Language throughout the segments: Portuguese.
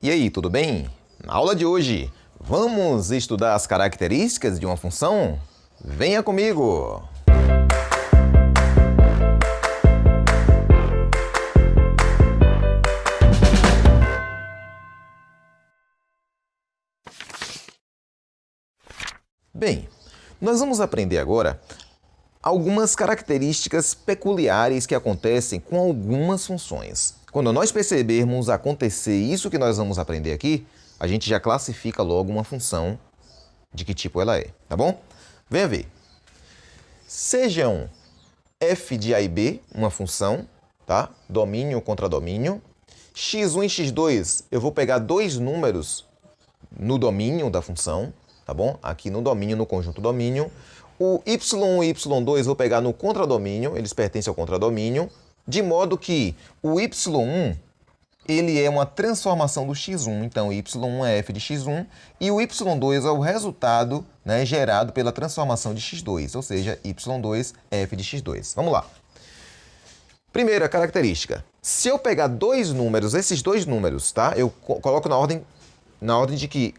E aí, tudo bem? Na aula de hoje, vamos estudar as características de uma função? Venha comigo! Bem, nós vamos aprender agora algumas características peculiares que acontecem com algumas funções. Quando nós percebermos acontecer isso que nós vamos aprender aqui, a gente já classifica logo uma função de que tipo ela é, tá bom? Venha ver. Sejam f de a e b uma função, tá? Domínio contra domínio. x1 e x2, eu vou pegar dois números no domínio da função, tá bom? Aqui no domínio, no conjunto domínio. O y1 e y2 vou pegar no contradomínio, eles pertencem ao contradomínio, de modo que o y1 ele é uma transformação do x1, então y1 é f de x1 e o y2 é o resultado, né, gerado pela transformação de x2, ou seja, y2 é f de x2. Vamos lá. Primeira característica, se eu pegar dois números, esses dois números, tá? Eu coloco na ordem de que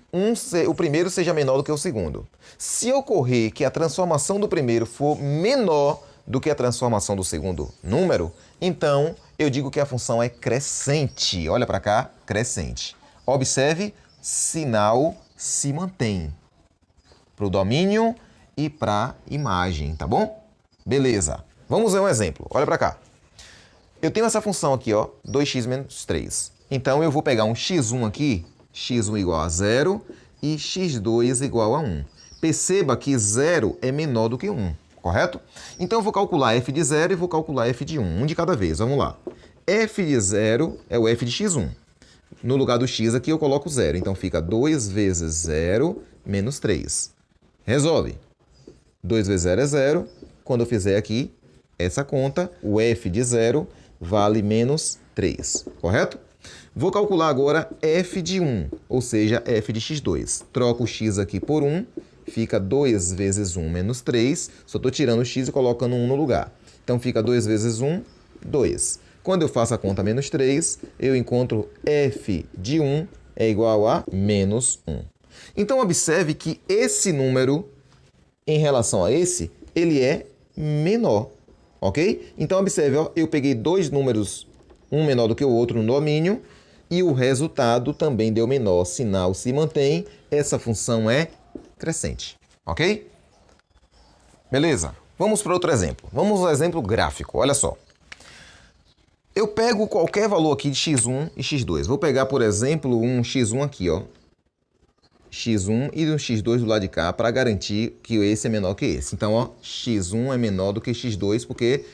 o primeiro seja menor do que o segundo. Se ocorrer que a transformação do primeiro for menor do que a transformação do segundo número, então eu digo que a função é crescente. Olha para cá, crescente. Observe, sinal se mantém para o domínio e para a imagem, tá bom? Beleza. Vamos ver um exemplo. Olha para cá. Eu tenho essa função aqui, ó, 2x menos 3. Então eu vou pegar um x1 aqui, x1 igual a 0 e x2 igual a 1. Perceba que 0 é menor do que 1, correto? Então eu vou calcular f de 0 e vou calcular f de 1, um de cada vez. Vamos lá. f de 0 é o f de x1. No lugar do x aqui eu coloco 0. Então fica 2 vezes 0 menos 3. Resolve. 2 vezes 0 é 0. Quando eu fizer aqui essa conta, o f de 0 vale menos 3, correto? Vou calcular agora f de 1, ou seja, f de x2. Troco o x aqui por 1, fica 2 vezes 1 menos 3. Só estou tirando o x e colocando 1 no lugar. Então fica 2 vezes 1, 2. Quando eu faço a conta menos 3, eu encontro f de 1 é igual a menos 1. Então observe que esse número, em relação a esse, ele é menor, ok? Então observe, ó, eu peguei dois números, um menor do que o outro no domínio, e o resultado também deu menor, sinal se mantém, essa função é crescente, ok? Beleza? Vamos para outro exemplo. Vamos ao exemplo gráfico, olha só. Eu pego qualquer valor aqui de x1 e x2. Vou pegar, por exemplo, um x1 aqui, ó. x1 e um x2 do lado de cá para garantir que esse é menor que esse. Então, ó, x1 é menor do que x2 porque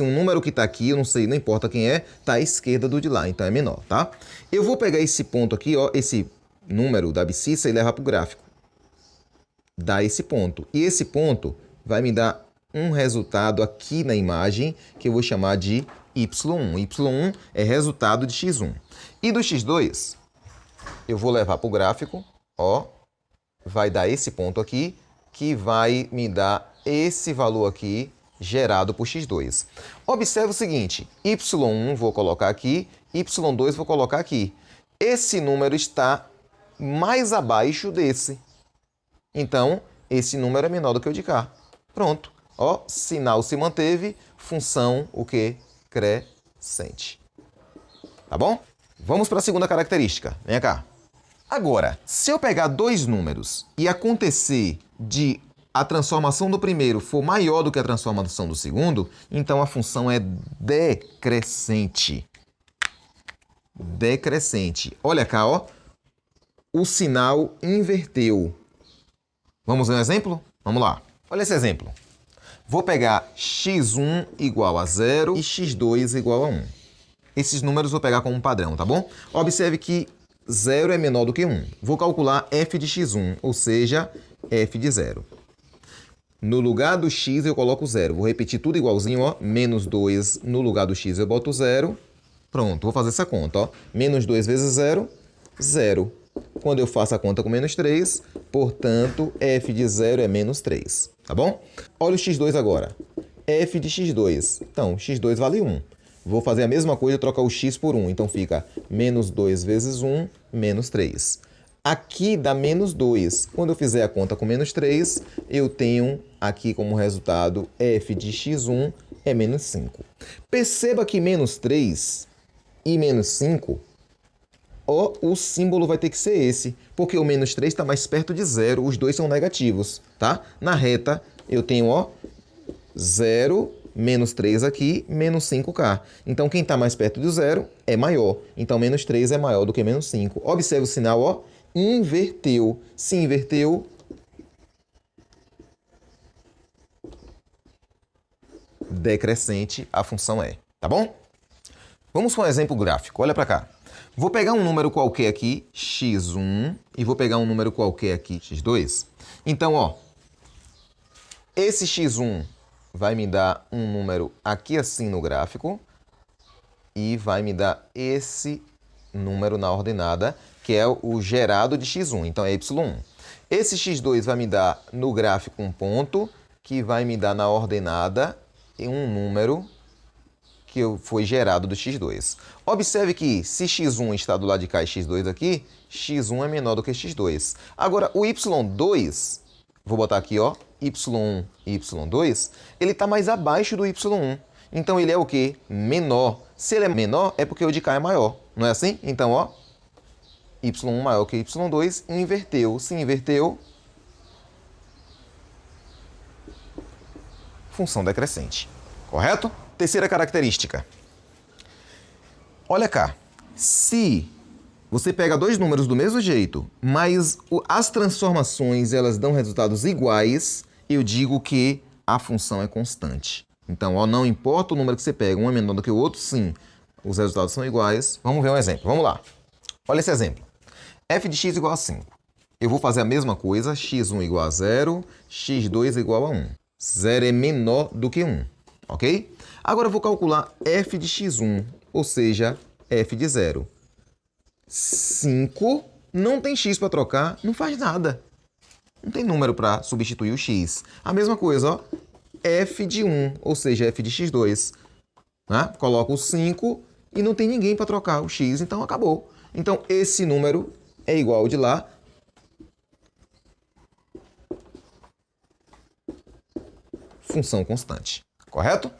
um número que está aqui, eu não sei, não importa quem é, está à esquerda do de lá, então é menor, tá? Eu vou pegar esse ponto aqui, ó, esse número da abscissa e levar para o gráfico. Dá esse ponto. E esse ponto vai me dar um resultado aqui na imagem que eu vou chamar de y1. y1 é resultado de x1. E do x2, eu vou levar para o gráfico. Ó, vai dar esse ponto aqui, que vai me dar esse valor aqui, gerado por x2. Observe o seguinte, y1 vou colocar aqui, y2 vou colocar aqui. Esse número está mais abaixo desse. Então, esse número é menor do que o de cá. Pronto. Ó, sinal se manteve, função, o quê? Crescente. Tá bom? Vamos para a segunda característica. Vem cá. Agora, se eu pegar dois números e acontecer de a transformação do primeiro for maior do que a transformação do segundo, então a função é decrescente. Decrescente. Olha cá, ó. O sinal inverteu. Vamos ver um exemplo? Vamos lá. Olha esse exemplo. Vou pegar x1 igual a 0 e x2 igual a 1. Esses números eu vou pegar como um padrão, tá bom? Observe que 0 é menor do que 1. Vou calcular f de x1, ou seja, f de 0. No lugar do x eu coloco 0. Vou repetir tudo igualzinho, ó. Menos 2 no lugar do x eu boto 0. Pronto, vou fazer essa conta, ó. Menos 2 vezes 0, 0. Quando eu faço a conta com menos 3, portanto, f de 0 é menos 3, tá bom? Olha o x2 agora. f de x2. Então, x2 vale 1. Vou fazer a mesma coisa e trocar o x por 1. Então fica menos 2 vezes 1 menos 3. Aqui dá menos 2. Quando eu fizer a conta com menos 3, eu tenho aqui como resultado f de x1 é menos 5. Perceba que menos 3 e menos 5, ó, o símbolo vai ter que ser esse, porque o menos 3 está mais perto de zero, os dois são negativos, tá? Na reta, eu tenho, ó, 0, menos 3 aqui, menos 5k. Então, quem está mais perto de zero é maior. Então, menos 3 é maior do que menos 5. Observe o sinal, ó, inverteu. Se inverteu, decrescente a função é, tá bom? Vamos para um exemplo gráfico, olha para cá. Vou pegar um número qualquer aqui, x1, e vou pegar um número qualquer aqui, x2. Então, ó, esse x1 vai me dar um número aqui assim no gráfico e vai me dar esse número na ordenada, que é o gerado de x1, então é y1. Esse x2 vai me dar no gráfico um ponto, que vai me dar na ordenada um número que foi gerado do x2. Observe que se x1 está do lado de cá e x2 aqui, x1 é menor do que x2. Agora, o y2, vou botar aqui, ó, y1 e y2, ele está mais abaixo do y1. Então, ele é o quê? Menor. Se ele é menor, é porque o de cá é maior. Não é assim? Então, ó, y1 maior que y2, inverteu. Se inverteu, função decrescente. Correto? Terceira característica. Olha cá. Se você pega dois números do mesmo jeito, mas as transformações elas dão resultados iguais, eu digo que a função é constante. Então, ó, não importa o número que você pega, um é menor do que o outro, sim, os resultados são iguais. Vamos ver um exemplo. Vamos lá. Olha esse exemplo. f de x igual a 5. Eu vou fazer a mesma coisa, x1 igual a 0, x2 igual a 1. 0 é menor do que 1, ok? Agora eu vou calcular f de x1, ou seja, f de 0. 5 não tem x para trocar, não faz nada. Não tem número para substituir o x. A mesma coisa, ó, f de 1, ou seja, f de x2. Né? Coloco o 5 e não tem ninguém para trocar o x, então acabou. Então, esse número é igual ao de lá. Função constante, correto?